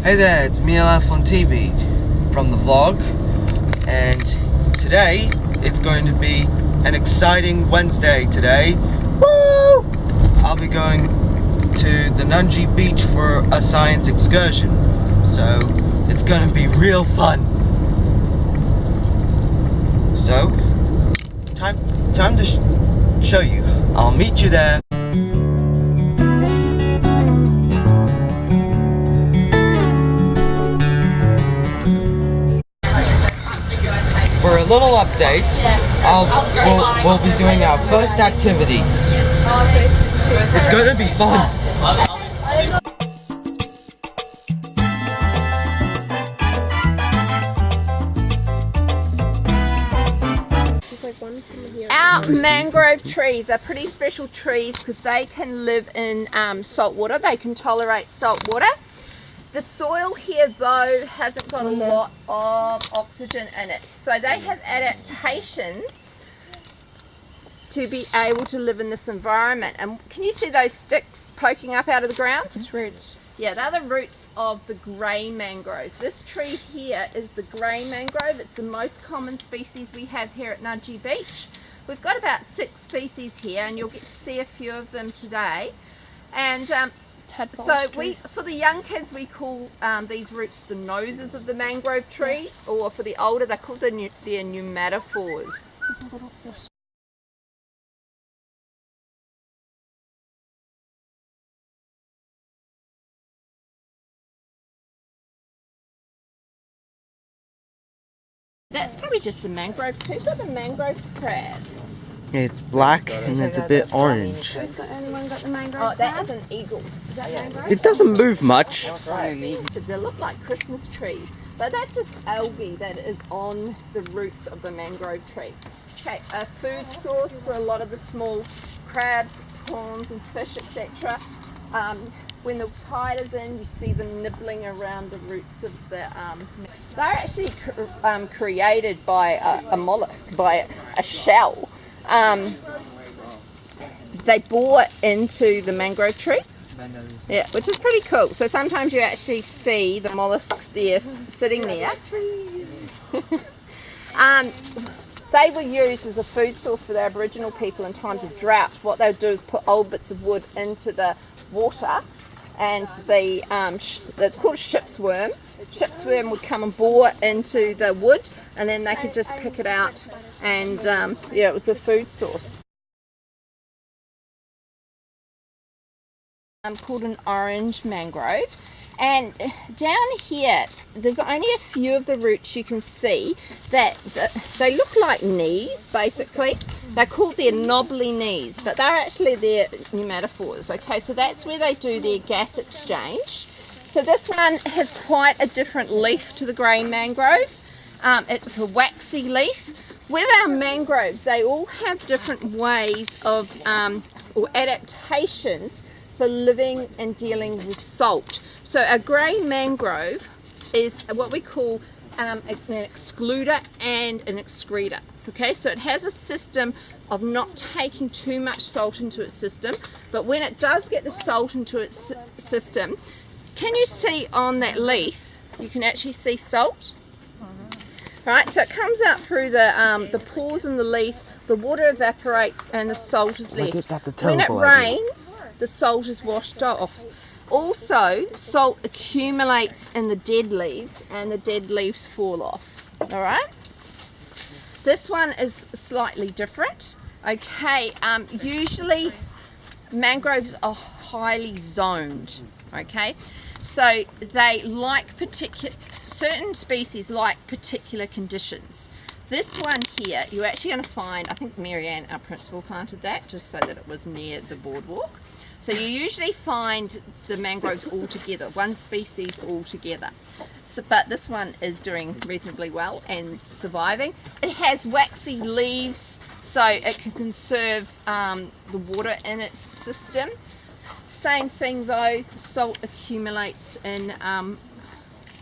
Hey there, it's me LFonTV from the vlog, and today it's going to be an exciting Wednesday today. Woo! I'll be going to the Nungi beach for a science excursion, so it's going to be real fun. So, time to show you. I'll meet you there. For a little update, we'll be doing our first activity. It's going to be fun. Our mangrove trees are pretty special trees because they can live in salt water. They can tolerate salt water. The soil here though hasn't got a lot of oxygen in it, so they have adaptations to be able to live in this environment. And can you see those sticks poking up out of the ground? It's roots. Yeah, they're the roots of the grey mangrove. This tree here is the grey mangrove. It's the most common species we have here at Nungi Beach. We've got about 6 species here, and you'll get to see a few of them today. And so for the young kids, we call these roots the noses of the mangrove tree, or for the older, they're called their pneumatophores. That's probably just the mangrove. Who's got the mangrove crab? It's black and it's a bit orange. Who's got anyone got the mangrove? Oh, that is an eagle. Is that mangrove? It doesn't move much. They look like Christmas trees, but that's just algae that is on the roots of the mangrove tree. Okay, a food source for a lot of the small crabs, prawns and fish, etc. When the tide is in, you see them nibbling around the roots of the... they're actually created by a mollusk, by a shell. They bore into the mangrove tree, yeah, which is pretty cool. So sometimes you actually see the mollusks there sitting there. They were used as a food source for the Aboriginal people in times of drought. What they would do is put old bits of wood into the water, and it's called ship's worm. Ship's worm would come and bore into the wood, and then they could just pick it out, and yeah, it was a food source. Called an orange mangrove, and down here there's only a few of the roots you can see that they look like knees. Basically they're called their knobbly knees, but they're actually their pneumatophores. Okay, so that's where they do their gas exchange. So this one has quite a different leaf to the grey mangrove. It's a waxy leaf. With our mangroves, they all have different ways of or adaptations for living and dealing with salt. So a grey mangrove is what we call an excluder and an excreter. Okay, so it has a system of not taking too much salt into its system, but when it does get the salt into its system, can you see on that leaf, you can actually see salt? Right, so it comes out through the pores in the leaf, the water evaporates and the salt is left. When it rains, the salt is washed off. Also, salt accumulates in the dead leaves and the dead leaves fall off. Alright? This one is slightly different. Okay, usually mangroves are highly zoned. Okay, so they like certain species like particular conditions. This one here, you're actually going to find, I think Marianne, our principal, planted that just so that it was near the boardwalk. So you usually find the mangroves all together, one species all together. So, but this one is doing reasonably well and surviving. It has waxy leaves, so it can conserve the water in its system. Same thing though, salt accumulates in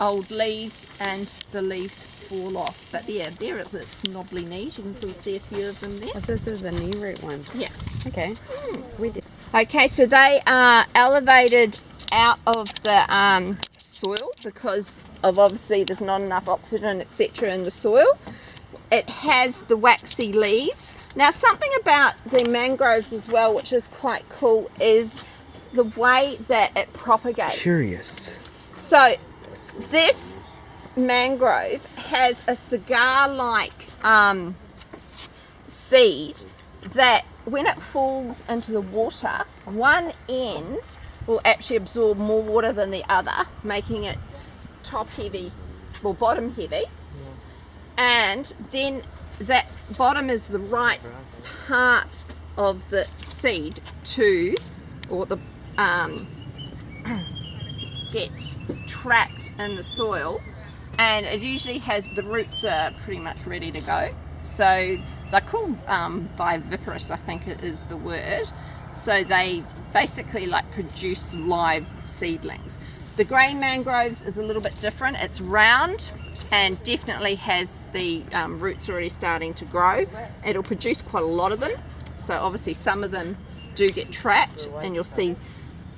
old leaves and the leaves fall off. But yeah, there is its knobbly knees. You can sort of see a few of them there. So this is the knee root one. Yeah. Okay. Okay, so they are elevated out of the soil because of obviously there's not enough oxygen, etc. in the soil. It has the waxy leaves. Now something about the mangroves as well, which is quite cool, is the way that it propagates. Curious. So this mangrove has a cigar-like seed that when it falls into the water, one end will actually absorb more water than the other, making it top heavy or bottom heavy. And then that bottom is the right part of the seed to, or the get trapped in the soil, and it usually has, the roots are pretty much ready to go. So they're called viviparous, I think it is the word. So they basically like produce live seedlings. The grey mangroves is a little bit different. It's round and definitely has the roots already starting to grow. It'll produce quite a lot of them. So obviously some of them do get trapped, and you'll see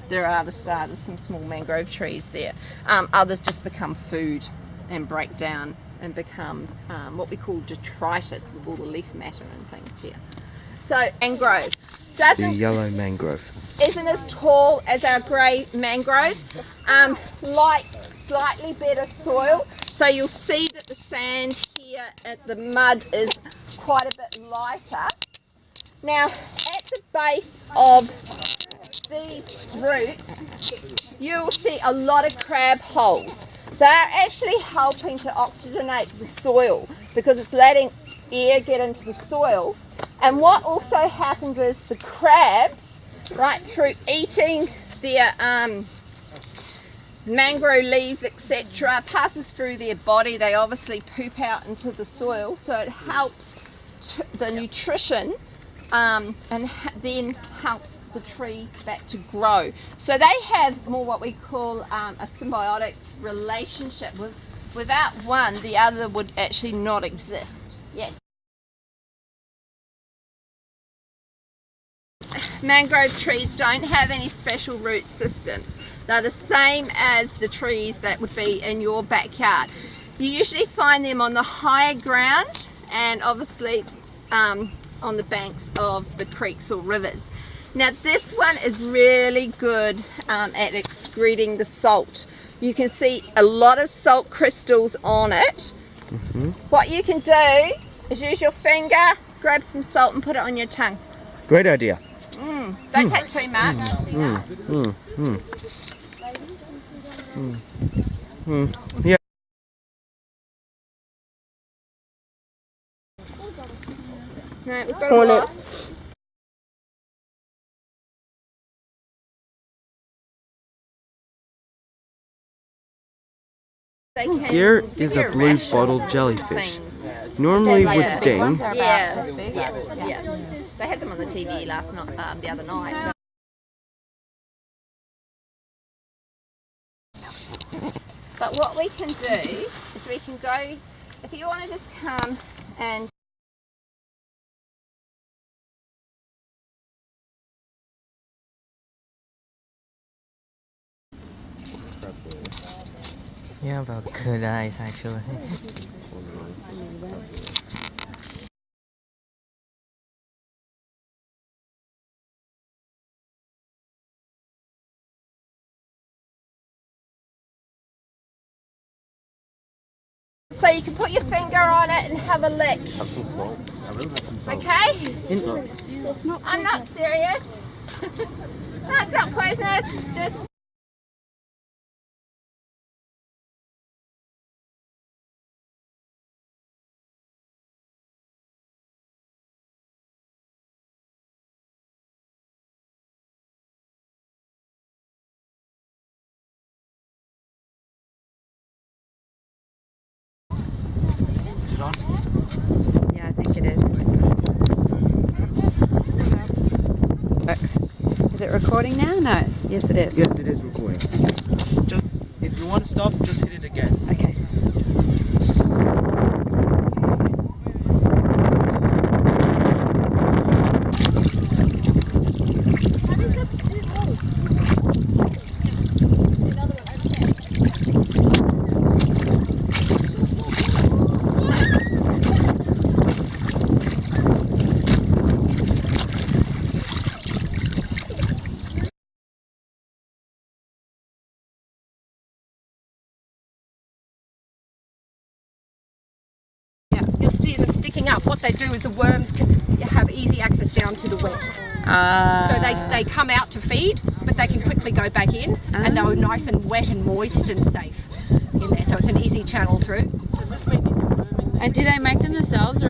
there are the start of some small mangrove trees there. Others just become food and break down and become what we call detritus with all the leaf matter and things here. So mangrove The yellow mangrove isn't as tall as our grey mangrove. Likes slightly better soil, so you'll see that the sand here at the mud is quite a bit lighter. Now at the base of these roots you'll see a lot of crab holes. They're actually helping to oxygenate the soil because it's letting air get into the soil. And what also happens is the crabs, right, through eating their mangrove leaves, etc., passes through their body, they obviously poop out into the soil, so it helps the nutrition and then helps the tree back to grow. So they have more what we call a symbiotic relationship. Without one, the other would actually not exist. Yes. Mangrove trees don't have any special root systems. They're the same as the trees that would be in your backyard. You usually find them on the higher ground and obviously on the banks of the creeks or rivers. Now this one is really good at excreting the salt. You can see a lot of salt crystals on it. What you can do is use your finger, grab some salt and put it on your tongue. Great idea. Don't take too much. Yeah. Right, we've got a wasp. Here is a blue bottle jellyfish. Normally would sting. Yeah. They had them on the TV the other night. But what we can do is we can go, if you want to just come and Yeah, about good eyes actually. so you can put your finger on it and have a lick. Okay? I'm not serious. No, it's not poisonous, it's just Is it on? Yeah, I think it is. Is it recording now? No. Yes, it is. Yes, it is recording. Just, if you want to stop, just hit it again. Okay. see them sticking up, what they do is the worms can have easy access down to the wet. So they come out to feed, but they can quickly go back in, and they're nice and wet and moist and safe in there. So it's an easy channel through. And do they make them themselves? Or